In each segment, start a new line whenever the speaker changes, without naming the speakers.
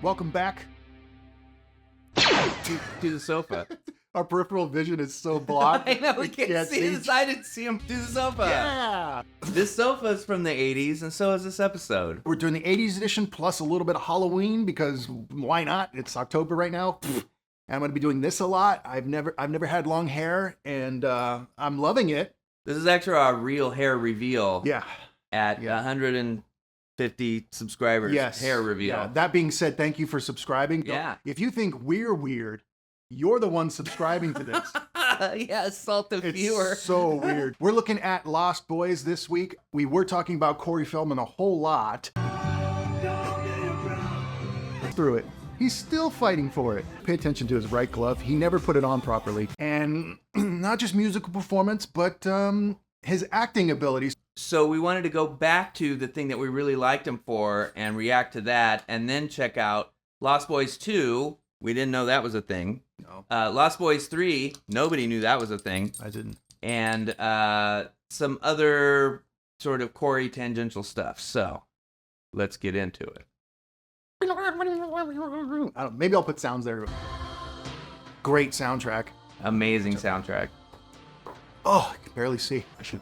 Welcome back.
to the sofa.
Our peripheral vision is so blocked.
I know, we can't see this. I didn't see him do the sofa.
Yeah.
This sofa is from the 80s, and so is this episode.
We're doing the 80s edition plus a little bit of Halloween because why not? It's October right now. And I'm going to be doing this a lot. I've never had long hair, and I'm loving it.
This is actually our real hair reveal.
Yeah.
At 150 subscribers.
Yes.
Hair reveal.
Yeah. That being said, thank you for subscribing.
Yeah.
If you think we're weird, you're the one subscribing to this.
Yeah, assault the
It's
viewer.
so weird. We're looking at Lost Boys this week. We were talking about Corey Feldman a whole lot. Through it. He's still fighting for it. Pay attention to his right glove. He never put it on properly. And not just musical performance, but his acting abilities.
So we wanted to go back to the thing that we really liked him for and react to that, and then check out Lost Boys 2. We didn't know that was a thing.
No.
Lost Boys 3, nobody knew that was a thing.
I didn't.
And some other sort of Corey tangential stuff. So let's get into it.
Maybe I'll put sounds there. Great soundtrack.
Amazing soundtrack.
Oh, I can barely see. I should.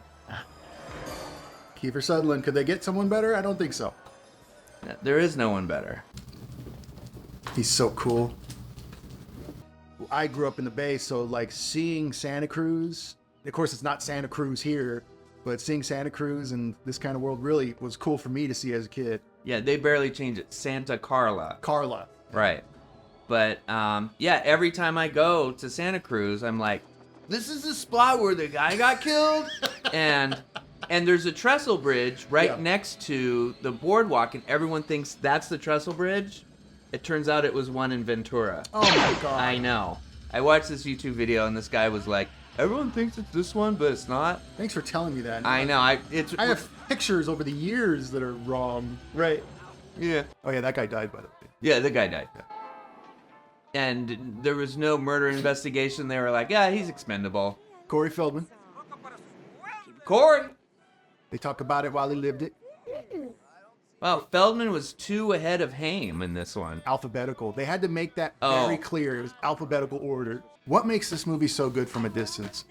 Kiefer Sutherland. Could they get someone better? I don't think so.
There is no one better.
He's so cool. I grew up in the Bay, so like seeing Santa Cruz, of course it's not Santa Cruz here, but seeing Santa Cruz and this kind of world really was cool for me to see as a kid.
Yeah, they barely change it. Santa Carla.
Carla.
Right. But yeah, every time I go to Santa Cruz, I'm like, this is the spot where the guy got killed. and there's a trestle bridge right next to the boardwalk, and everyone thinks that's the trestle bridge. It turns out it was one in Ventura.
Oh my God.
I know. I watched this YouTube video, and this guy was like, everyone thinks it's this one, but it's not.
Thanks for telling me that.
I know. I
have pictures over the years that are wrong.
Right. Yeah.
Oh yeah, that guy died, by the way.
Yeah, the guy died. Yeah. And there was no murder investigation. They were like, yeah, he's expendable.
Corey Feldman.
Corey!
They talk about it while he lived it.
Well, Feldman was 2 ahead of Haim in this one.
Alphabetical. They had to make that very clear. It was alphabetical order. What makes this movie so good from a distance?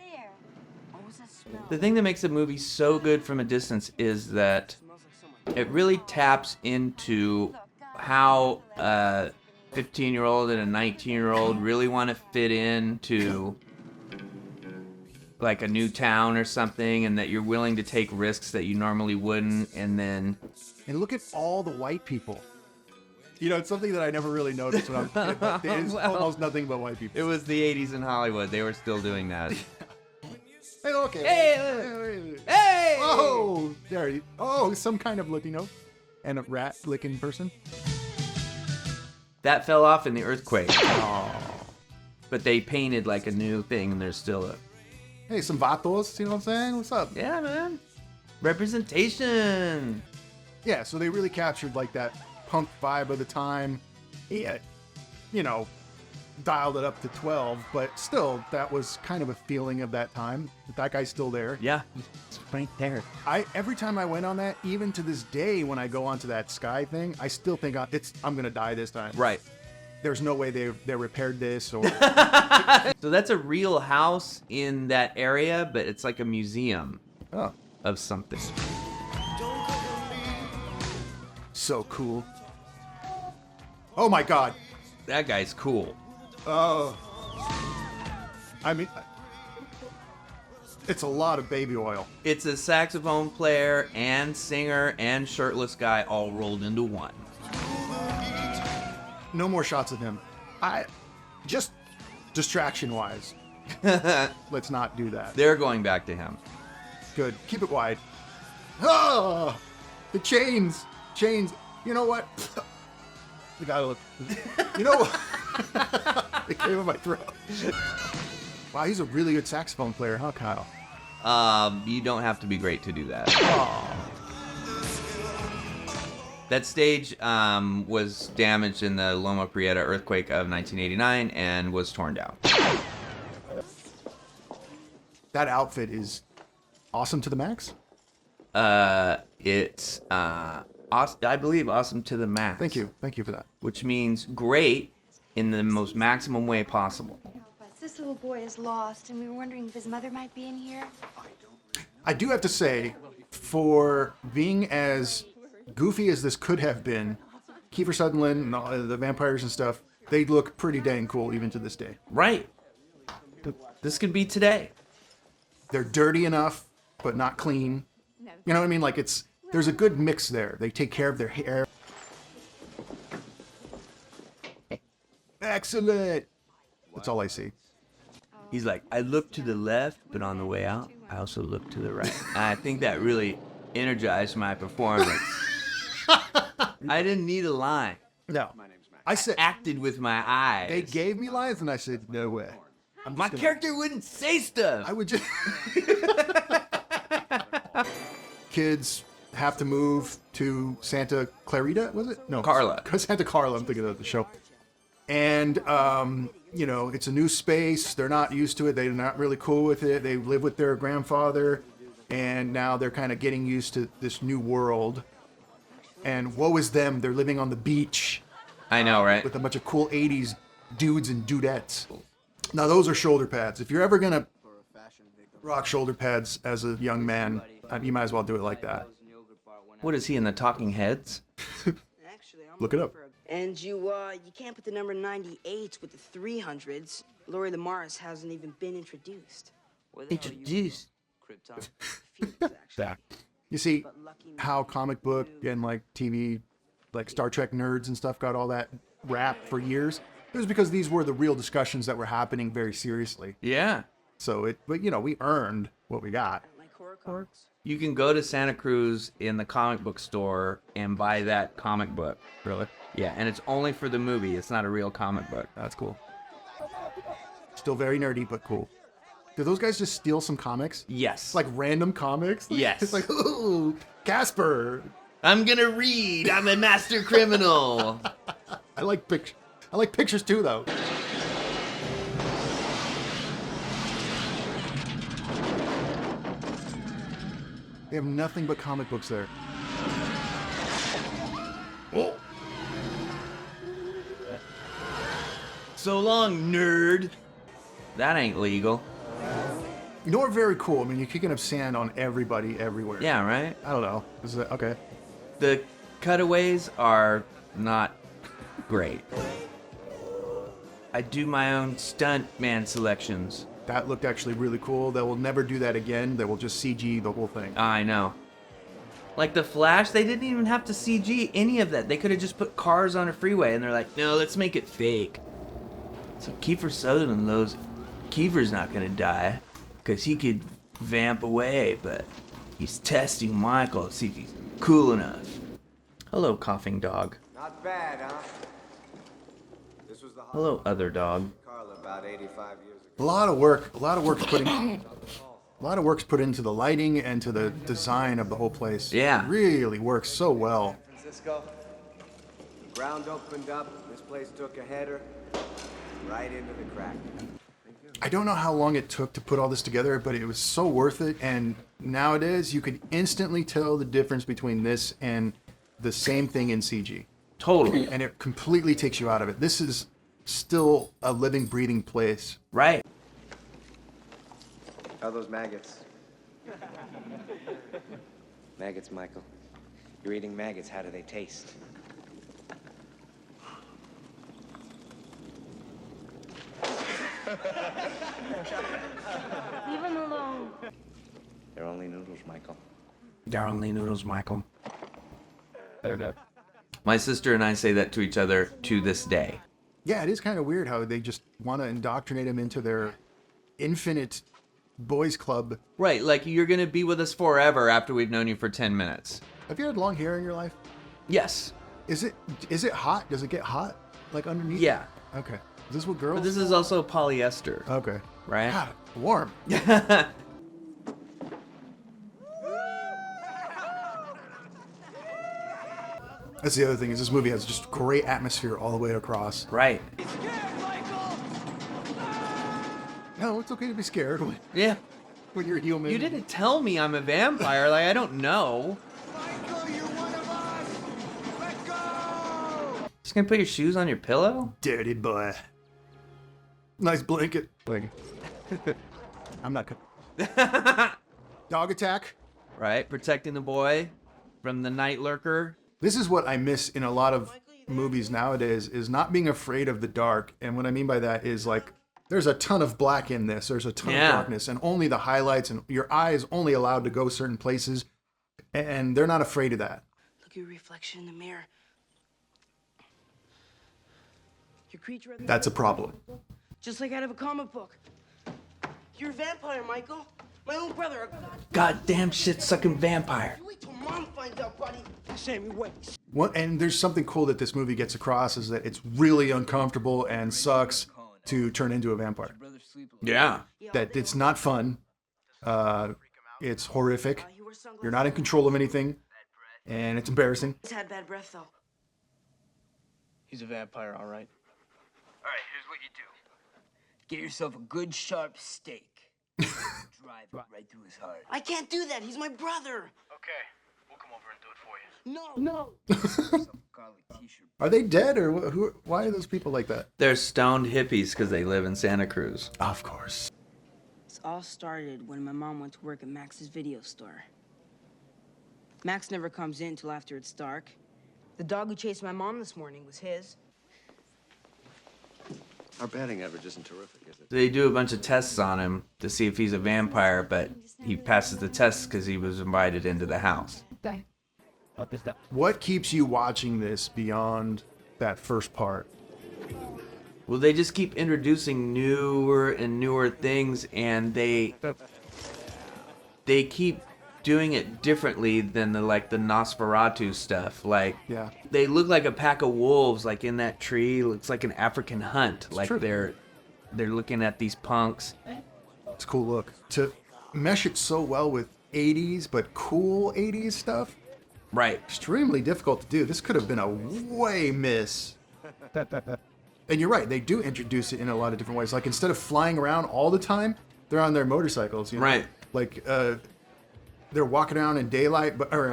The thing that makes a movie so good from a distance is that it really taps into how a 15-year-old and a 19-year-old really want to fit into like a new town or something, and that you're willing to take risks that you normally wouldn't, and
look at all the white people. You know, it's something that I never really noticed when I was a kid, but there's almost nothing but white people.
It was the 80s in Hollywood. They were still doing that.
Hey, okay.
Hey!
Oh, there. Oh, some kind of Latino and a rat licking person.
That fell off in the earthquake.
Oh.
But they painted like a new thing, and there's still a...
Hey, some vatos, you know what I'm saying? What's up?
Yeah, man. Representation.
Yeah, so they really captured like that punk vibe of the time. Yeah, you know, dialed it up to 12, but still, that was kind of a feeling of that time. That guy's still there.
Yeah, it's right there.
Every time I went on that, even to this day, when I go onto that sky thing, I still think I'm gonna die this time.
Right.
There's no way they repaired this or.
So that's a real house in that area, but it's like a museum of something.
So cool. Oh my God.
That guy's cool.
Oh. I mean, it's a lot of baby oil.
It's a saxophone player and singer and shirtless guy all rolled into one.
No more shots of him. Just distraction-wise, let's not do that.
They're going back to him.
Good. Keep it wide. Oh, the chains. You know what? The guy look. You know what? It came in my throat. Wow, he's a really good saxophone player, huh, Kyle?
You don't have to be great to do that.
Oh.
That stage was damaged in the Loma Prieta earthquake of 1989 and was torn down.
That outfit is awesome to the max.
It's I believe awesome to the max.
Thank you for that.
Which means great in the most maximum way possible.
This little boy is lost, and we were wondering if his mother might be in here.
I do have to say, for being as goofy as this could have been, Kiefer Sutherland and all the vampires and stuff, they look pretty dang cool even to this day.
Right. This could be today.
They're dirty enough, but not clean. You know what I mean? Like there's a good mix there. They take care of their hair. Excellent. That's all I see.
He's like, I look to the left, but on the way out, I also look to the right. And I think that really energized my performance. I didn't need a line.
No. I said
Acted with my eyes.
they gave me lines, and I said no way.
My character wouldn't say stuff.
I would just. Kids have to move to Santa Clarita, was it? No,
Carla.
Santa Carla. I'm thinking of the show. And you know, it's a new space. They're not used to it. They're not really cool with it. They live with their grandfather, and now they're kind of getting used to this new world. And woe is them. They're living on the beach
I know, right?
with a bunch of cool 80s dudes and dudettes. Now, those are shoulder pads. If you're ever going to rock shoulder pads as a young man, you might as well do it like that.
What is he in the Talking Heads?
Look it up.
And you can't put the number 98 with the 300s. Laurie Lamaris hasn't even been introduced.
Introduced.
That. You see how comic book and like TV, like Star Trek nerds and stuff got all that rap for years? It was because these were the real discussions that were happening very seriously.
Yeah.
So but you know, we earned what we got.
Like horror comics.
You can go to Santa Cruz in the comic book store and buy that comic book.
Really?
Yeah, and it's only for the movie. It's not a real comic book.
That's cool. Still very nerdy, but cool. Did those guys just steal some comics?
Yes.
It's like random comics?
Yes.
It's like, ooh, Casper.
I'm gonna read. I'm a master criminal.
I like pictures too, though. They have nothing but comic books there. Oh.
So long, nerd. That ain't legal.
You know what? Very cool. I mean, you're kicking up sand on everybody everywhere.
Yeah, right?
I don't know. Is that okay?
The cutaways are not great. I do my own stunt man selections.
That looked actually really cool. They will never do that again. They will just CG the whole thing.
I know. Like the Flash, they didn't even have to CG any of that. They could have just put cars on a freeway, and they're like, no, let's make it fake. So Kiefer Sutherland knows Kiefer's not gonna die, because he could vamp away, but he's testing Michael to see if he's cool enough. Hello, coughing dog.
Not bad, huh? This was the
Hello, other dog.
Carla about 85 years ago.
A lot of work's put into the lighting and to the design of the whole place.
Yeah.
It really works so well.
Francisco, the ground opened up, this place took a header right into the crack.
I don't know how long it took to put all this together, but it was so worth it. And nowadays, you could instantly tell the difference between this and the same thing in CG.
Totally.
And it completely takes you out of it. This is still a living, breathing place.
Right.
How are those maggots? Maggots, Michael. You're eating maggots. How do they taste?
Leave him alone.
They're only noodles, Michael.
They're only noodles, Michael. My sister and I say that to each other to this day.
Yeah, it is kind of weird how they just want to indoctrinate him into their infinite boys club.
Right, like you're gonna be with us forever after we've known you for 10 minutes.
Have you had long hair in your life?
Yes.
Is it hot? Does it get hot? Like underneath?
Yeah.
Okay. Is this what girls?
But this is also polyester,
Okay.
right?
God, warm. That's the other thing, is this movie has just great atmosphere all the way across.
Right.
No, it's okay to be scared
Yeah.
when you're human.
You didn't tell me I'm a vampire. Like, I don't know.
Michael, you're one of us!
Just gonna put your shoes on your pillow?
Dirty boy. Nice blanket. I'm not gonna. Dog attack.
Right, protecting the boy from the night lurker.
This is what I miss in a lot of movies nowadays, is not being afraid of the dark. And what I mean by that is, like, there's a ton of black in this. There's a ton of darkness, and only the highlights, and your eye is only allowed to go certain places, and they're not afraid of that.
Look at your reflection in the mirror. Your creature.
That's a problem.
Just like out of a comic book. You're a vampire, Michael. My own brother.
Goddamn shit-sucking vampire.
Wait till Mom finds out, buddy. Sammy, wait.
And there's something cool that this movie gets across, is that it's really uncomfortable and sucks to turn into a vampire.
Yeah.
That it's not fun. It's horrific. You're not in control of anything, and it's embarrassing.
He's had bad breath, though.
He's a vampire, all right.
All right, here's what you do. Get yourself a good sharp steak. Drive it right through his heart.
I can't do that. He's my brother.
Okay, we'll come over and do it for you.
No.
Carla t-shirt.
Are they dead, or who? Why are those people like that?
They're stoned hippies because they live in Santa Cruz.
Of course.
This all started when my mom went to work at Max's video store. Max never comes in till after it's dark. The dog who chased my mom this morning was his.
Our batting average isn't terrific, is it?
They do a bunch of tests on him to see if he's a vampire, but he passes the tests because he was invited into the house.
What keeps you watching this beyond that first part?
Well, they just keep introducing newer and newer things, and they keep doing it differently than the Nosferatu stuff. Like,
Yeah.
they look like a pack of wolves, like in that tree. Looks like an African hunt. Like
true.
they're looking at these punks.
It's a cool look. To mesh it so well with 80s, but cool 80s stuff,
Right.
extremely difficult to do. This could have been a way miss. And you're right, they do introduce it in a lot of different ways. Like, instead of flying around all the time, they're on their motorcycles. You know?
Right.
Like, they're walking around in daylight, or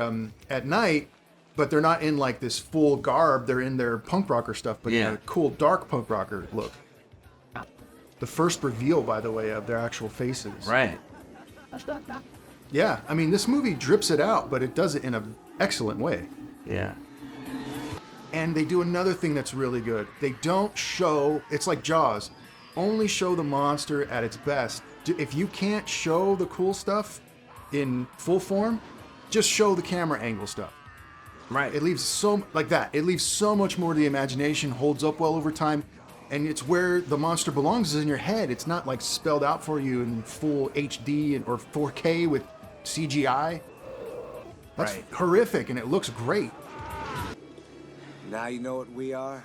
at night, but they're not in like this full garb. They're in their punk rocker stuff, but in
Yeah.
a cool dark punk rocker look. The first reveal, by the way, of their actual faces.
Right.
Yeah, I mean, this movie drips it out, but it does it in an excellent way.
Yeah.
And they do another thing that's really good. They don't show, it's like Jaws, only show the monster at its best. If you can't show the cool stuff in full form, just show the camera angle stuff.
Right.
It leaves so, like that, it leaves so much more to the imagination, holds up well over time, and it's where the monster belongs, is in your head. It's not like spelled out for you in full HD or 4K with CGI. That's
Right.
horrific, and it looks great.
Now you know what we are.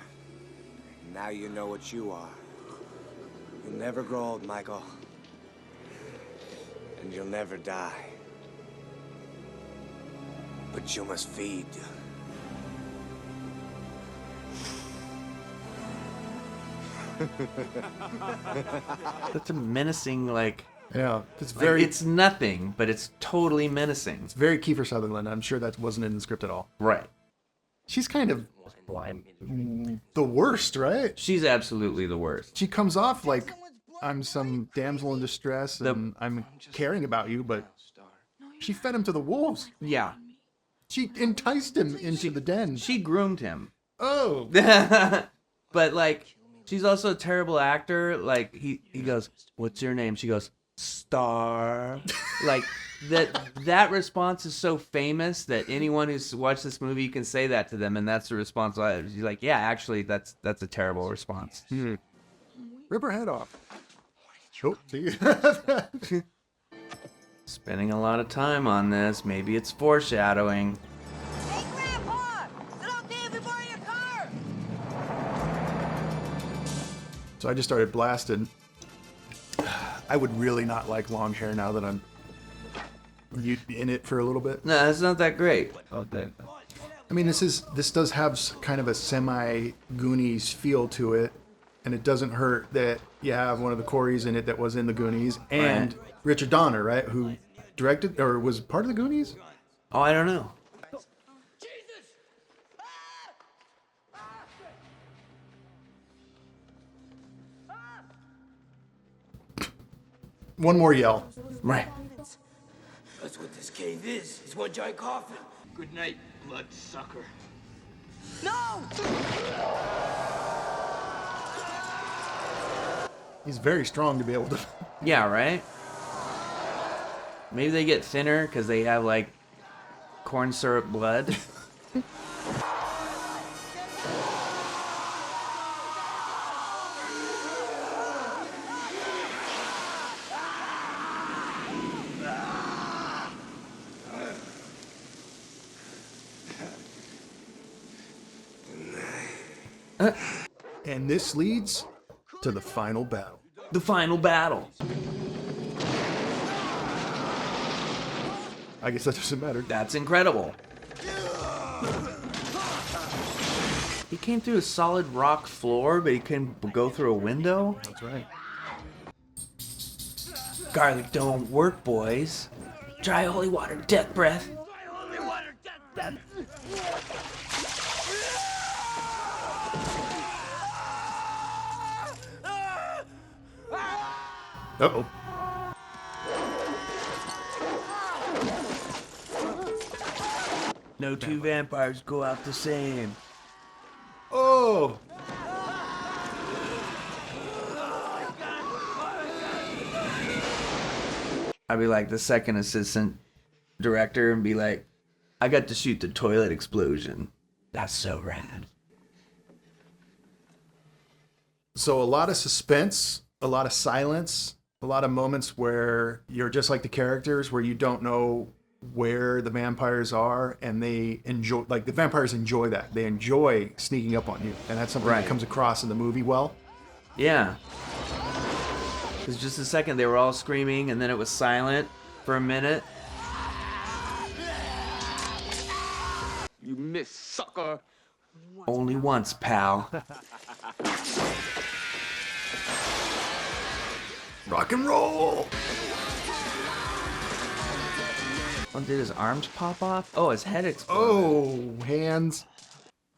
Now you know what you are. You'll never grow old, Michael. And you'll never die. But you must feed.
That's a menacing, like,
Yeah, it's
like,
very,
it's nothing, but it's totally menacing.
it's very Kiefer Sutherland. I'm sure that wasn't in the script at all.
Right.
She's kind of the worst, right?
She's absolutely the worst.
She comes off like I'm some damsel in distress and I'm caring about you, but she fed him to the wolves.
Yeah.
She enticed him into the den.
She groomed him.
Oh,
But, like, she's also a terrible actor. Like, he goes, "What's your name?" She goes, "Star." Like, that response is so famous that anyone who's watched this movie, you can say that to them, and that's the response. She's like, yeah, actually, that's a terrible response.
rip her head off. Oh, see?
Spending a lot of time on this. Maybe it's foreshadowing.
Hey, Grandpa! Is it okay if we borrow your car?
So I just started blasting. I would really not like long hair now that I'm in it for a little bit.
No, it's not that great.
I mean, this does have kind of a semi-Goonies feel to it, and it doesn't hurt that you have one of the Coreys in it that was in the Goonies, and
Right.
Richard Donner, right, who directed or was part of the Goonies?
Oh, I don't know.
One more yell.
Right.
That's what this cave is. It's one giant coffin. Good night, bloodsucker.
No!
He's very strong to be able to.
Yeah, right? Maybe they get thinner because they have, like, corn syrup blood.
And this leads to the final battle.
The final battle.
I guess that doesn't matter.
That's incredible. He came through a solid rock floor, but he can go through a window?
That's right.
Garlic don't work, boys. Dry holy water, death breath.
Uh-oh.
No two vampires go out the same.
Oh!
I'd be like the second assistant director and be like, I got to shoot the toilet explosion. That's so rad.
So a lot of suspense, a lot of silence, a lot of moments where you're just like the characters, where you don't know where the vampires are, and they enjoy, like the vampires enjoy that. They enjoy sneaking up on you, and that's something that comes across in the movie well.
Yeah. Because just a second they were all screaming, and then it was silent for a minute.
You miss, sucker.
Only once, pal.
Rock and roll!
Oh, did his arms pop off? Oh, his head exploded.
Oh, hands.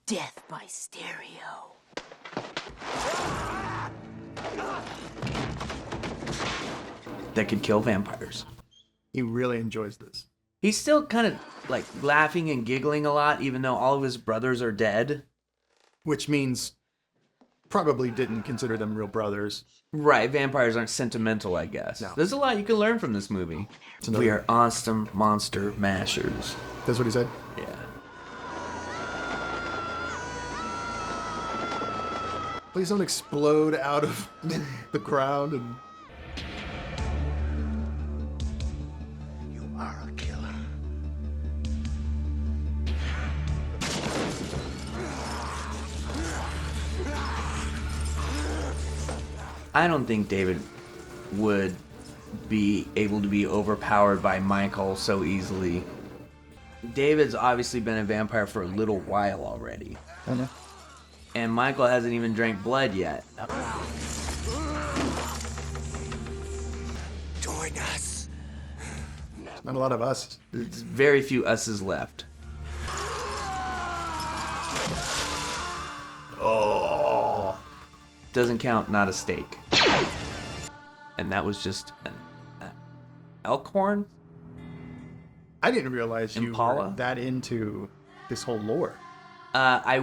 Death by stereo.
That could kill vampires.
He really enjoys this.
He's still kind of like laughing and giggling a lot, even though all of his brothers are dead.
Which means probably didn't consider them real brothers.
Right, vampires aren't sentimental, I guess.
No.
There's a lot you can learn from this movie. We are awesome monster mashers.
That's what he said?
Yeah.
Please don't explode out of the ground and...
You are a killer.
I don't think David would be able to be overpowered by Michael so easily. David's obviously been a vampire for a little while already.
I know.
And Michael hasn't even drank blood yet.
Join us.
Not a lot of us.
There's very few us's left.
Oh.
Doesn't count, not a steak. And that was just an elk horn?
I didn't realize you
Impala?
were that into this whole lore.
I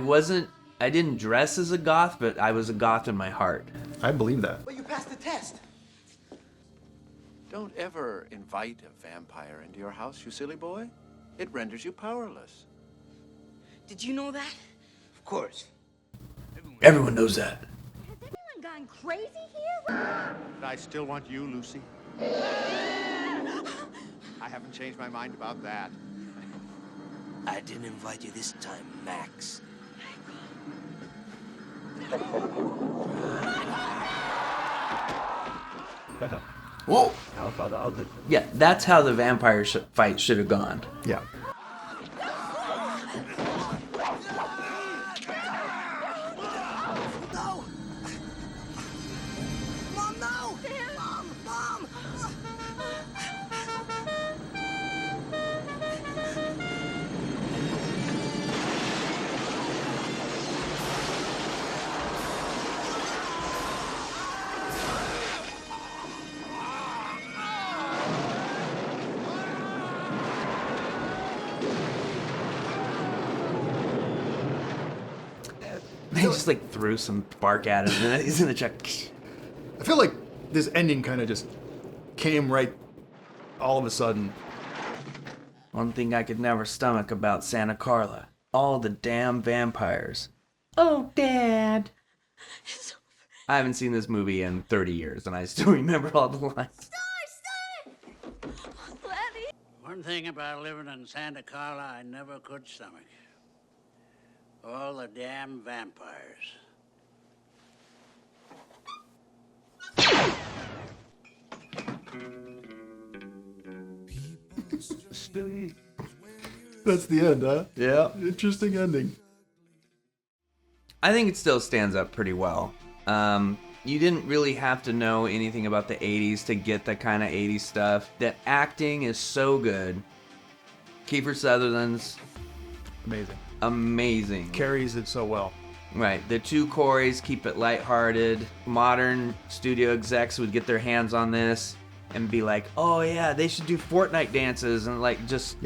didn't dress as a goth, but I was a goth in my heart.
I believe that.
But you passed the test.
Don't ever invite a vampire into your house, you silly boy. It renders you powerless.
Did you know that?
Of course.
Everyone knows that.
Has everyone gone crazy here?
I still want you, Lucy. I haven't changed my mind about that.
I didn't invite you this time, Max.
Whoa!
Yeah, that's how the vampire fight should have gone.
Yeah.
No! Mom, no! Mom!
He just like threw some bark at him, and he's in the truck.
I feel like this ending kind of just came right all of a sudden.
One thing I could never stomach about Santa Carla: all the damn vampires. Oh, Dad. I haven't seen this movie in 30 years, and I still remember all the lines.
One thing about living in Santa Carla I never could stomach. All the damn vampires.
That's the end, huh?
Yeah.
Interesting ending.
I think it still stands up pretty well. You didn't really have to know anything about the 80s to get the kind of 80s stuff. The acting is so good. Kiefer Sutherland's amazing.
Carries it so well.
Right. The two Coreys keep it lighthearted. Modern studio execs would get their hands on this and be like, oh yeah, they should do Fortnite dances, and like just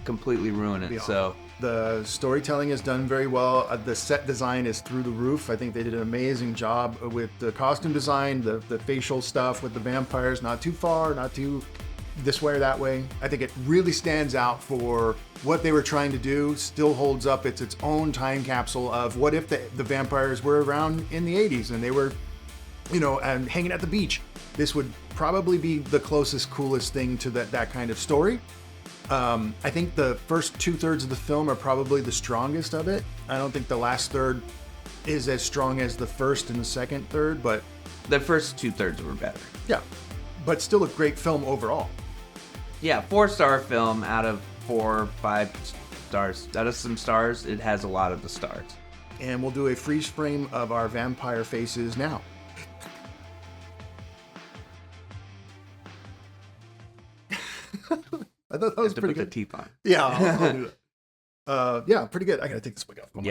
completely ruin it. So
the storytelling is done very well. The set design is through the roof. I think they did an amazing job with the costume design, the facial stuff with the vampires, not too far, not too this way or that way. I think it really stands out for what they were trying to do. Still holds up. It's its own time capsule of what if the vampires were around in the 80s and they were, and hanging at the beach. This would probably be the closest, coolest thing to that kind of story. I think the first 2/3 of the film are probably the strongest of it. I don't think the last third is as strong as the first and the second third, but
the first 2/3 were better.
Yeah, but still a great film overall.
Yeah, 4-star film out of 4 or 5 stars. Out of some stars, it has a lot of the stars.
And we'll do a freeze frame of our vampire faces now. I thought that was pretty good.
The teeth on.
Yeah, I'll do that. Yeah, pretty good. I gotta take this wig off. Oh my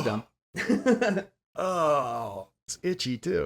God.
Oh,
oh, it's itchy too.